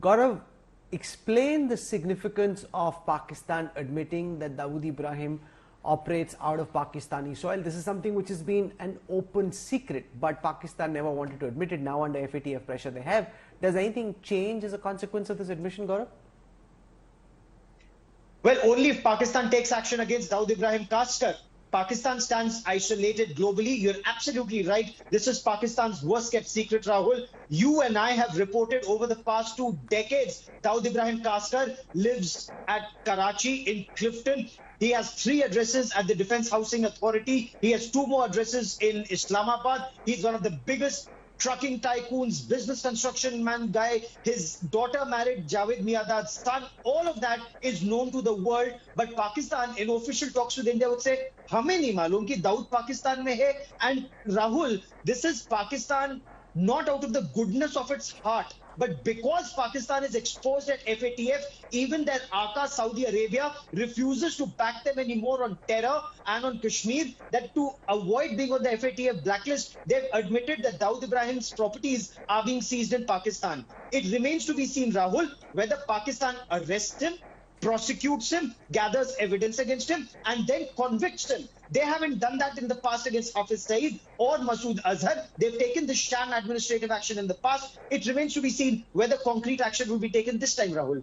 Gaurav, explain the significance of Pakistan admitting that Dawood Ibrahim operates out of Pakistani soil. This is something which has been an open secret, but Pakistan never wanted to admit it. Now under FATF pressure they have. Does anything change as a consequence of this admission, Gaurav? Well, only if Pakistan takes action against Dawood Ibrahim Kaskar. Pakistan stands isolated globally. You're absolutely right. This is Pakistan's worst kept secret, Rahul. You and I have reported over the past 2 decades, Dawood Ibrahim Kaskar lives at Karachi in Clifton. He has 3 addresses at the Defense Housing Authority. He has 2 more addresses in Islamabad. He's one of the biggest trucking tycoons, business construction man guy. His daughter married Javed Miadad's son. All of that is known to the world. But Pakistan, in official talks with India, would say, "Hame nahi malum ki Dawood Pakistan mein hai." And Rahul, this is Pakistan not out of the goodness of its heart, but because Pakistan is exposed at FATF, even their Aka Saudi Arabia refuses to back them anymore on terror and on Kashmir, that to avoid being on the FATF blacklist, they've admitted that Dawood Ibrahim's properties are being seized in Pakistan. It remains to be seen, Rahul, whether Pakistan arrests him, prosecutes him, gathers evidence against him, and then convicts him. They haven't done that in the past against Hafiz Saeed or Masood Azhar. They've taken the sham administrative action in the past. It remains to be seen whether concrete action will be taken this time, Rahul.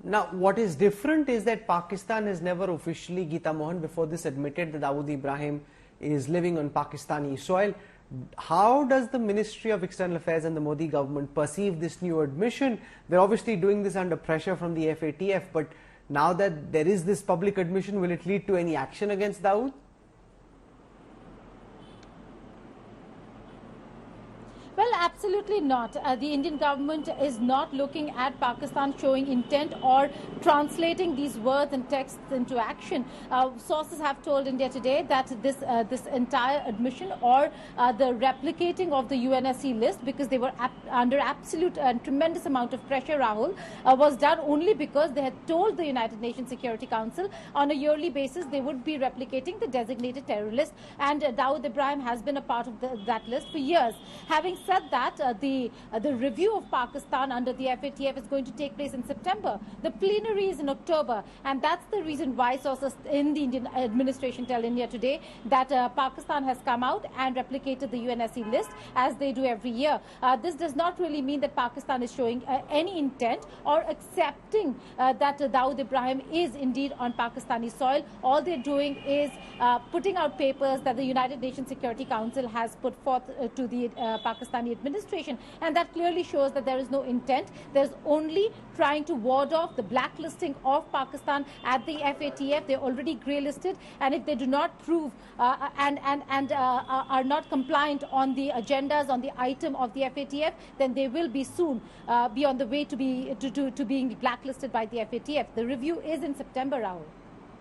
Now, what is different is that Pakistan has never officially, Geeta Mohan, before this admitted that Dawood Ibrahim is living on Pakistani soil. How does the Ministry of External Affairs and the Modi government perceive this new admission? They're obviously doing this under pressure from the FATF, but now that there is this public admission, will it lead to any action against Dawood? Well, absolutely not. The Indian government is not looking at Pakistan showing intent or translating these words and texts into action. Sources have told India today that this entire admission or the replicating of the UNSC list, because they were under absolute and tremendous amount of pressure, Rahul, was done only because they had told the United Nations Security Council on a yearly basis they would be replicating the designated terror list, and Dawood Ibrahim has been a part of that list for years. Having said that, the review of Pakistan under the FATF is going to take place in September. The plenary is in October, and that's the reason why sources in the Indian administration tell India today that Pakistan has come out and replicated the UNSC list as they do every year. This does not really mean that Pakistan is showing any intent or accepting that Dawood Ibrahim is indeed on Pakistani soil. All they're doing is putting out papers that the United Nations Security Council has put forth to the Pakistani administration, and that clearly shows that there is no intent. There's only trying to ward off the blacklisting of Pakistan at the FATF. They're already grey listed, and if they do not prove and are not compliant on the agendas, on the item of the FATF, then they will be soon be on the way to being blacklisted by the FATF. The review is in September, Rahul.